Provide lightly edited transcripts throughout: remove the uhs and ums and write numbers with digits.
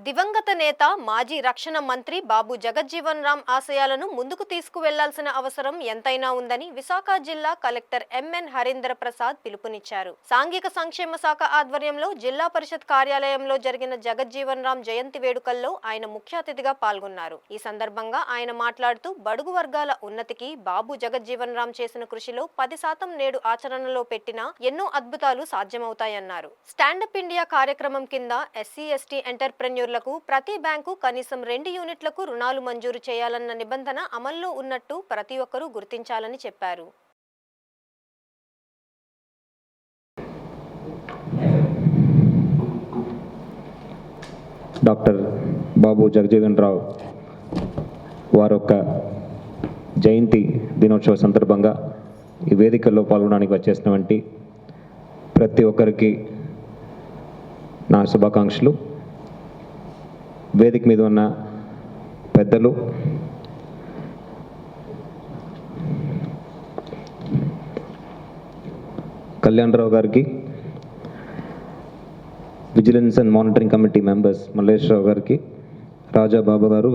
దివంగత నేత మాజీ రక్షణ మంత్రి బాబు జగజ్జీవన్ రామ్ ఆశయాలను ముందుకు తీసుకువెళ్లాల్సిన అవసరం ఎంతైనా ఉందని విశాఖ జిల్లా కలెక్టర్ ఎంఎన్ హరీంద్ర ప్రసాద్ పిలుపునిచ్చారు. సాంఘిక సంక్షేమ శాఖ ఆధ్వర్యంలో జిల్లా పరిషత్ కార్యాలయంలో జరిగిన జగజ్జీవన్ రామ్ జయంతి వేడుకల్లో ఆయన ముఖ్య అతిథిగా పాల్గొన్నారు. ఈ సందర్భంగా ఆయన మాట్లాడుతూ బడుగు వర్గాల ఉన్నతికి బాబు జగజ్జీవన్ రామ్ చేసిన కృషిలో 10% నేడు ఆచరణలో పెట్టిన ఎన్నో అద్భుతాలు సాధ్యమవుతాయన్నారు. స్టాండప్ ఇండియా కార్యక్రమం కింద ఎస్సీ ఎస్టీ ఎంటర్‌ప్రెన్యూర్ ప్రతి బ్యాంకు కనీసం 2 యూనిట్లకు రుణాలు మంజూరు చేయాలన్న నిబంధన అమల్లో ఉన్నట్టు ప్రతి ఒక్కరూ గుర్తించాలని చెప్పారు. డాక్టర్ బాబు జగజ్జీవన్ రావ్ వారొక్క జయంతి దినోత్సవ సందర్భంగా ఈ వేదికల్లో పాల్గొనడానికి వచ్చేసినటువంటి ప్రతి ఒక్కరికి నా శుభాకాంక్షలు. వేదిక మీద ఉన్న పెద్దలు, కళ్యాణరావు గారికి, vigilance and monitoring committee members Malleswara Rao గారికి, రాజాబాబు గారు,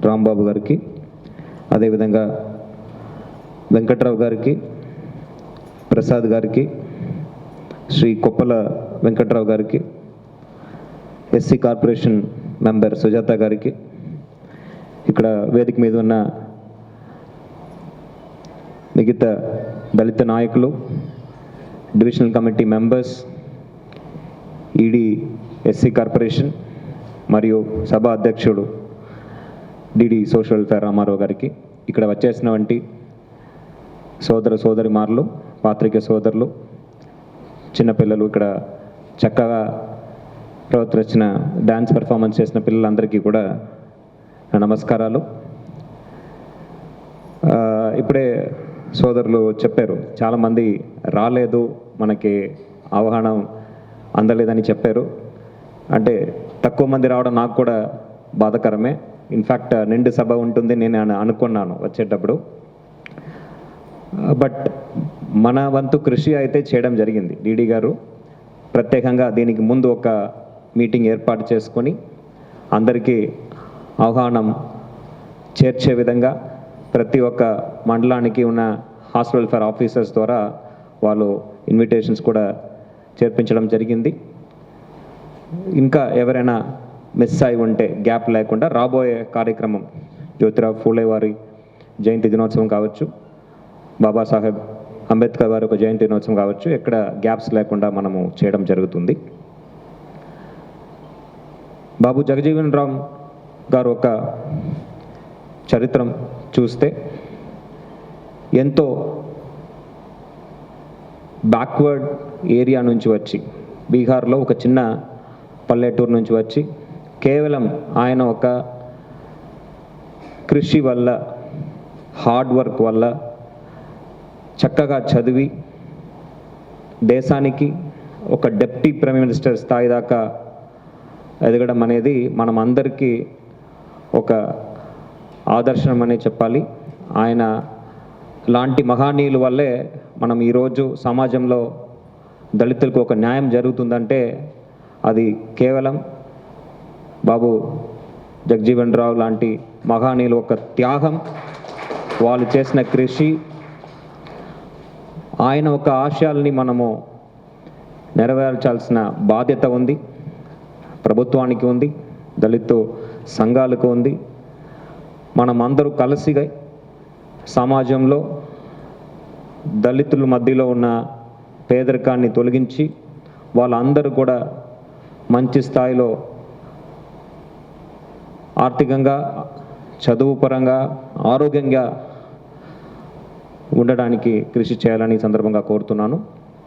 రాంబాబు గారికి, అదేవిధంగా వెంకట్రావు గారికి, ప్రసాద్ గారికి, శ్రీ కొప్పల వెంకట్రావు గారికి, ఎస్సీ కార్పొరేషన్ మెంబర్ సుజాత గారికి, ఇక్కడ వేదిక మీద ఉన్న మిగతా దళిత నాయకులు, divisional committee members, ED SC corporation మరియు సభా అధ్యక్షుడు డిడి సోషల్ వెల్ఫేర్ రామారావు గారికి, ఇక్కడ వచ్చేసినటువంటి సోదరిమారులు, పాత్రికేయ సోదరులు, చిన్నపిల్లలు, ఇక్కడ చక్కగా ప్రవర్తించిన డ్యాన్స్ పెర్ఫార్మెన్స్ చేసిన పిల్లలందరికీ కూడా నమస్కారాలు. ఇప్పుడే సోదరులు చెప్పారు, చాలామంది రాలేదు, మనకి అవగాహన అందలేదని చెప్పారు. అంటే తక్కువ మంది రావడం నాకు కూడా బాధాకరమే. ఇన్ఫ్యాక్ట్ నిండు సభ ఉంటుంది నేను అనుకున్నాను వచ్చేటప్పుడు. బట్ మన వంతు కృషి అయితే చేయడం జరిగింది. డిడి గారు ప్రత్యేకంగా దీనికి ముందు ఒక మీటింగ్ ఏర్పాటు చేసుకొని అందరికీ అవగాహన చేర్చే విధంగా ప్రతి ఒక్క మండలానికి ఉన్న హాస్టల్ వెల్ఫేర్ ఆఫీసర్స్ ద్వారా వాళ్ళు ఇన్విటేషన్స్ కూడా చేర్పించడం జరిగింది. ఇంకా ఎవరైనా మిస్ అయి ఉంటే గ్యాప్ లేకుండా రాబోయే కార్యక్రమం జ్యోతిరావు ఫూలే వారి జయంతి దినోత్సవం కావచ్చు, బాబాసాహెబ్ అంబేద్కర్ వారి ఒక జయంతి దినోత్సవం కావచ్చు, ఎక్కడ గ్యాప్స్ లేకుండా మనము చేయడం జరుగుతుంది. బాబు జగజ్జీవన్ రామ్ గారు ఒక చరిత్రం చూస్తే ఎంతో బ్యాక్వర్డ్ ఏరియా నుంచి వచ్చి, బీహార్లో ఒక చిన్న పల్లెటూరు నుంచి వచ్చి, కేవలం ఆయన ఒక కృషి వల్ల, హార్డ్ వర్క్ వల్ల చక్కగా చదివి దేశానికి ఒక డిప్యూటీ ప్రైమ్ మినిస్టర్ స్థాయి దాకా ఎదగడం అనేది మనం అందరికీ ఒక ఆదర్శనం అనే చెప్పాలి. ఆయన లాంటి మహానీయుల వల్లే మనం ఈరోజు సమాజంలో దళితులకు ఒక న్యాయం జరుగుతుందంటే అది కేవలం బాబు జగజ్జీవన్ రావ్ లాంటి మహానీయులు ఒక త్యాగం, వాళ్ళు చేసిన కృషి, ఆయన ఒక ఆశయాల్ని మనము నెరవేర్చాల్సిన బాధ్యత ఉంది, ప్రభుత్వానికి ఉంది, దళిత సంఘాలకు ఉంది. మనం అందరూ కలిసి సమాజంలో దళితుల మధ్యలో ఉన్న పేదరికాన్ని తొలగించి వాళ్ళందరూ కూడా మంచి స్థాయిలో ఆర్థికంగా, చదువు పరంగా, ఆరోగ్యంగా ఉండడానికి కృషి చేయాలని సందర్భంగా కోరుతున్నాను.